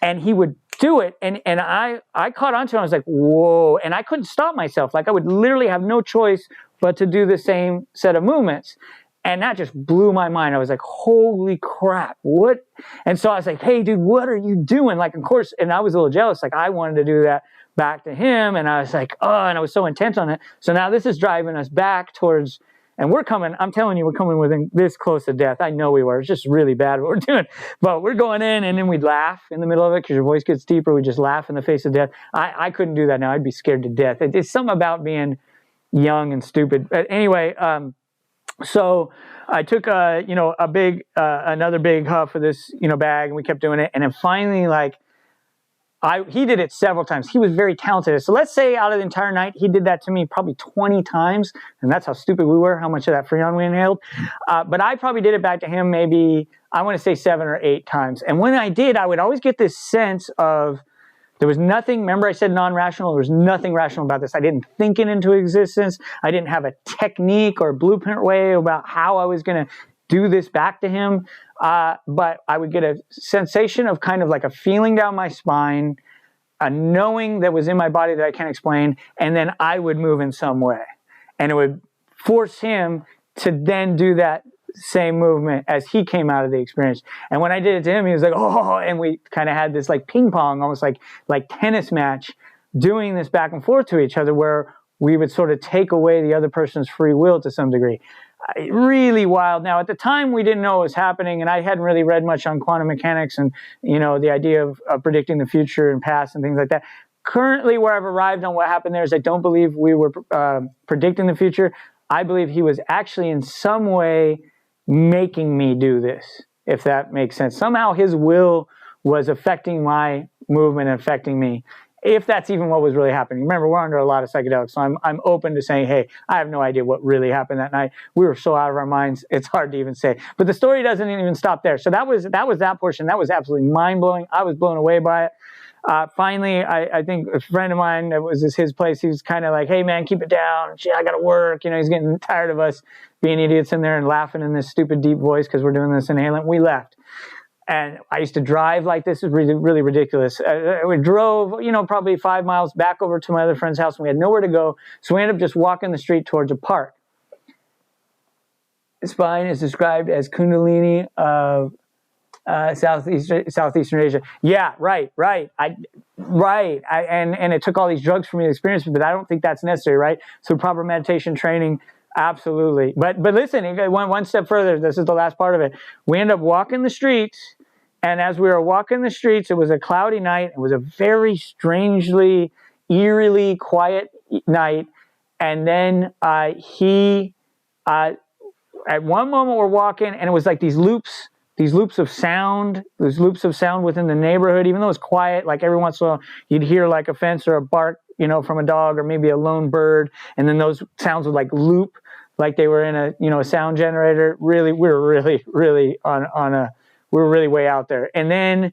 And he would do it, and I caught on to it. I was like, whoa, and I couldn't stop myself. Like I would literally have no choice but to do the same set of movements. And that just blew my mind. I was like, holy crap, what? And so I was like, hey, dude, what are you doing? Like, of course, and I was a little jealous. Like, I wanted to do that back to him. And I was like, oh, and I was so intent on it. So now this is driving us back towards, and we're coming, I'm telling you, we're coming within this close to death. I know we were. It's just really bad what we're doing. But we're going in, and then we'd laugh in the middle of it because your voice gets deeper. We just laugh in the face of death. I couldn't do that now. I'd be scared to death. It's something about being young and stupid. But anyway, so I took another big huff of this bag, and we kept doing it, and then finally, like, he did it several times. He was very talented. So let's say out of the entire night, he did that to me probably 20 times, and that's how stupid we were, how much of that Freon we inhaled. But I probably did it back to him maybe, I want to say 7 or 8 times. And when I did, I would always get this sense of, there was nothing, remember I said non-rational? There was nothing rational about this. I didn't think it into existence. I didn't have a technique or blueprint way about how I was going to do this back to him. But I would get a sensation of kind of like a feeling down my spine, a knowing that was in my body that I can't explain, and then I would move in some way. And it would force him to then do that same movement as he came out of the experience. And when I did it to him, he was like, oh, and we kind of had this like ping pong, almost like tennis match, doing this back and forth to each other, where we would sort of take away the other person's free will to some degree. Really wild. Now, at the time, we didn't know what was happening, and I hadn't really read much on quantum mechanics and, the idea of predicting the future and past and things like that. Currently, where I've arrived on what happened there is I don't believe we were predicting the future. I believe he was actually in some way making me do this, if that makes sense. Somehow his will was affecting my movement and affecting me, if that's even what was really happening. Remember, we're under a lot of psychedelics, so I'm open to saying, hey, I have no idea what really happened that night. We were so out of our minds, it's hard to even say. But the story doesn't even stop there. So that was that portion. That was absolutely mind-blowing. I was blown away by it. Finally, I think a friend of mine, that was his place, he was kind of like, hey man, keep it down. Gee, I got to work. He's getting tired of us being idiots in there and laughing in this stupid deep voice because we're doing this inhalant. We left. And I used to drive like this. It was really, really ridiculous. We drove, probably 5 miles back over to my other friend's house, and we had nowhere to go. So we ended up just walking the street towards a park. Spine is described as Kundalini of Southeastern Asia. Yeah, right. And it took all these drugs for me to experience it, but I don't think that's necessary, right? So proper meditation training, absolutely. But listen, it went one step further. This is the last part of it. We ended up walking the streets, and as we were walking the streets, it was a cloudy night. It was a very strangely, eerily quiet night. And then at one moment we're walking, and it was like these loops of sound within the neighborhood, even though it was quiet. Like every once in a while you'd hear like a fence or a bark, from a dog or maybe a lone bird, and then those sounds would like loop, like they were in a sound generator. Really, we were really we were really way out there. And then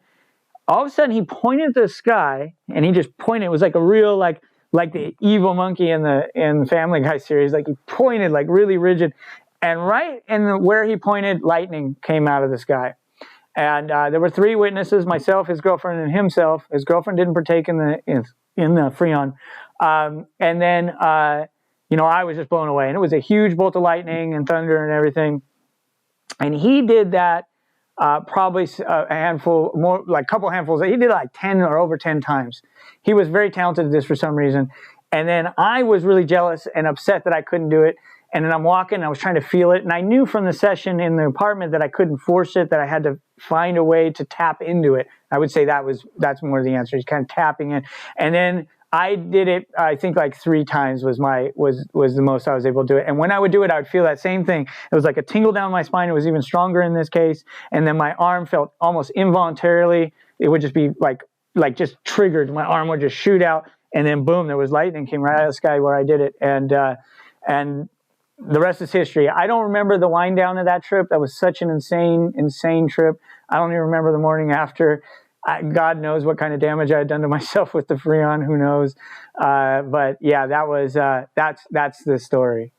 all of a sudden he pointed at the sky, and he just pointed. It was like a real like the evil monkey in the Family Guy series. Like he pointed like really rigid. And right where he pointed, lightning came out of the sky. And there were 3 witnesses: myself, his girlfriend, and himself. His girlfriend didn't partake in the Freon. And then, I was just blown away. And it was a huge bolt of lightning and thunder and everything. And he did that probably a handful, more like a couple handfuls. He did like 10 or over 10 times. He was very talented at this for some reason. And then I was really jealous and upset that I couldn't do it. And then I'm walking, and I was trying to feel it. And I knew from the session in the apartment that I couldn't force it, that I had to find a way to tap into it. I would say that's more the answer. Just kind of tapping in. And then I did it, I think like 3 times was the most I was able to do it. And when I would do it, I would feel that same thing. It was like a tingle down my spine. It was even stronger in this case. And then my arm felt almost involuntarily. It would just be like just triggered. My arm would just shoot out. And then boom, there was lightning came right out of the sky where I did it. And the rest is history. I don't remember the wind down of that trip. That was such an insane trip. I don't even remember the morning after. God knows what kind of damage I had done to myself with the Freon. Who knows? But yeah, that was that's the story.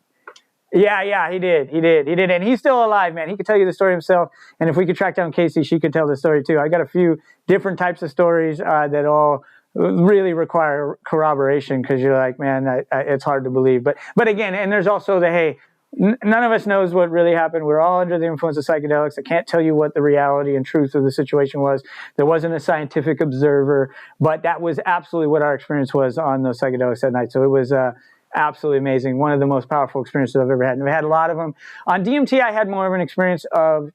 Yeah, he did, and he's still alive, man. He could tell you the story himself. And if we could track down Casey, she could tell the story too. I got a few different types of stories that all really require corroboration, because you're like, man, it's hard to believe. But again, and there's also none of us knows what really happened. We're all under the influence of psychedelics. I can't tell you what the reality and truth of the situation was. There wasn't a scientific observer, but that was absolutely what our experience was on those psychedelics that night. So it was absolutely amazing. One of the most powerful experiences I've ever had. And I've had a lot of them. On DMT, I had more of an experience of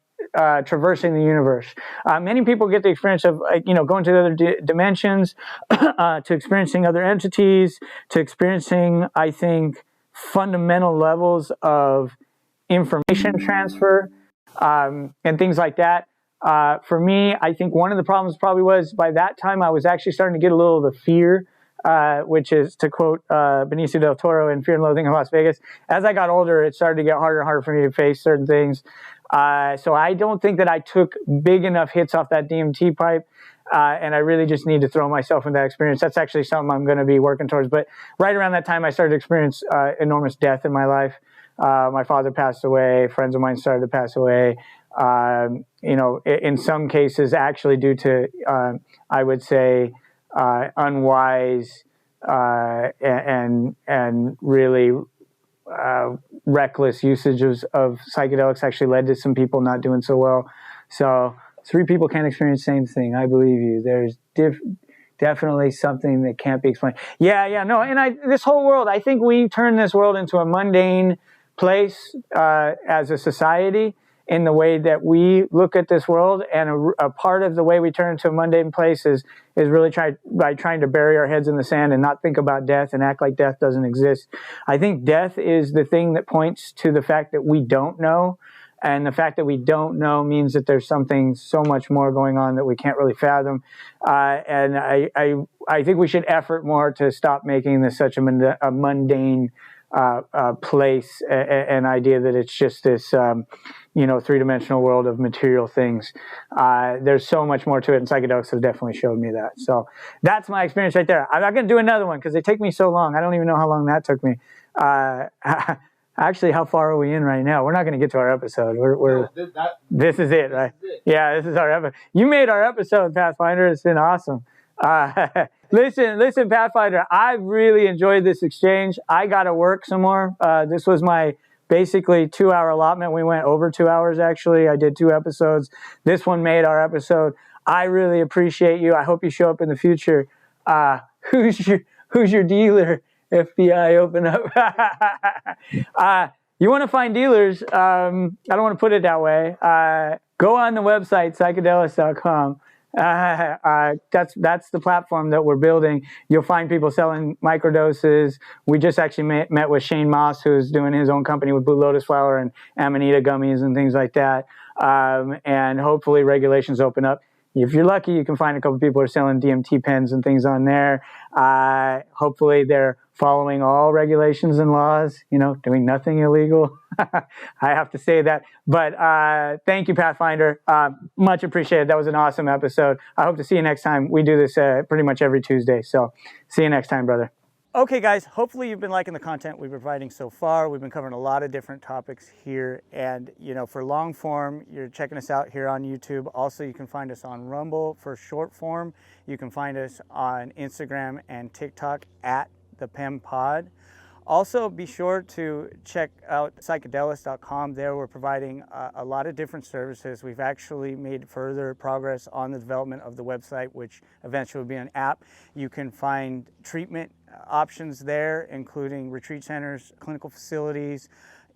traversing the universe. Many people get the experience of going to the other dimensions, to experiencing other entities, to experiencing, I think, fundamental levels of information transfer, and things like that. For me, I think one of the problems probably was, by that time I was actually starting to get a little of the fear, which is, to quote Benicio del Toro in Fear and Loathing in Las Vegas, as I got older, it started to get harder and harder for me to face certain things. So I don't think that I took big enough hits off that DMT pipe, and I really just need to throw myself into that experience. That's actually something I'm going to be working towards. But right around that time, I started to experience enormous death in my life. My father passed away. Friends of mine started to pass away. In some cases, actually due to, I would say, unwise and really reckless usage of psychedelics actually led to some people not doing so well. So 3 people can't experience the same thing. I believe you. There's definitely something that can't be explained. No. And this whole world, I think we turn this world into a mundane place as a society, in the way that we look at this world. And a part of the way we turn into a mundane place is really trying to bury our heads in the sand and not think about death and act like death doesn't exist. I think death is the thing that points to the fact that we don't know. And the fact that we don't know means that there's something so much more going on that we can't really fathom. And I think we should effort more to stop making this such a mundane place, an idea that it's just this, three-dimensional world of material things. There's so much more to it, and psychedelics have definitely showed me that. So that's my experience right there. I'm not going to do another one because they take me so long. I don't even know how long that took me. Actually, how far are we in right now? We're not going to get to our episode. This is it, right? Yeah, this is our episode. You made our episode, Pathfinder. It's been awesome. Listen, Pathfinder, I've really enjoyed this exchange. I got to work some more. This was my basically 2-hour allotment. We went over 2 hours, actually. I did 2 episodes. This one made our episode. I really appreciate you. I hope you show up in the future. Who's your dealer? FBI, open up. You want to find dealers, I don't want to put it that way. Go on the website, psychedelics.com. That's the platform that we're building. You'll find people selling microdoses. We just actually met with Shane Moss, who's doing his own company with Blue Lotus Flower and Amanita gummies and things like that. And hopefully regulations open up. If you're lucky, you can find a couple of people who are selling DMT pens and things on there. Hopefully they're following all regulations and laws, doing nothing illegal. I have to say that. But thank you, Pathfinder. Much appreciated. That was an awesome episode. I hope to see you next time. We do this pretty much every Tuesday. So see you next time, brother. Okay, guys, hopefully you've been liking the content we've been providing so far. We've been covering a lot of different topics here. And, for long form, you're checking us out here on YouTube. Also, you can find us on Rumble for short form. You can find us on Instagram and TikTok at ThePemPod. Also, be sure to check out psychedelics.com. There we're providing a lot of different services. We've actually made further progress on the development of the website, which eventually will be an app. You can find treatment options there, including retreat centers, clinical facilities,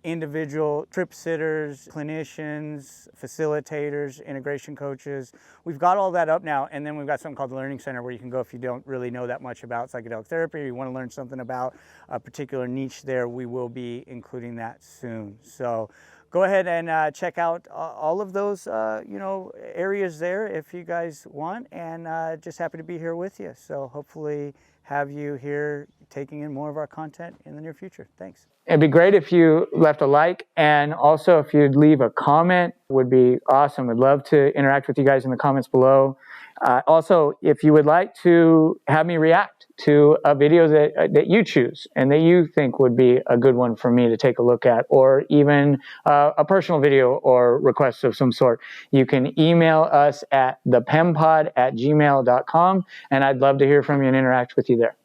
individual trip sitters, clinicians, facilitators, integration coaches. We've got all that up now, and then we've got something called the Learning Center where you can go if you don't really know that much about psychedelic therapy or you want to learn something about a particular niche there. We will be including that soon. So go ahead and check out all of those areas there if you guys want, and just happy to be here with you. So hopefully have you here taking in more of our content in the near future. Thanks. It'd be great if you left a like, and also if you'd leave a comment, would be awesome. We'd love to interact with you guys in the comments below. Also, if you would like to have me react to a video that you choose and that you think would be a good one for me to take a look at, or even a personal video or request of some sort, you can email us at thepempod@gmail.com, and I'd love to hear from you and interact with you there.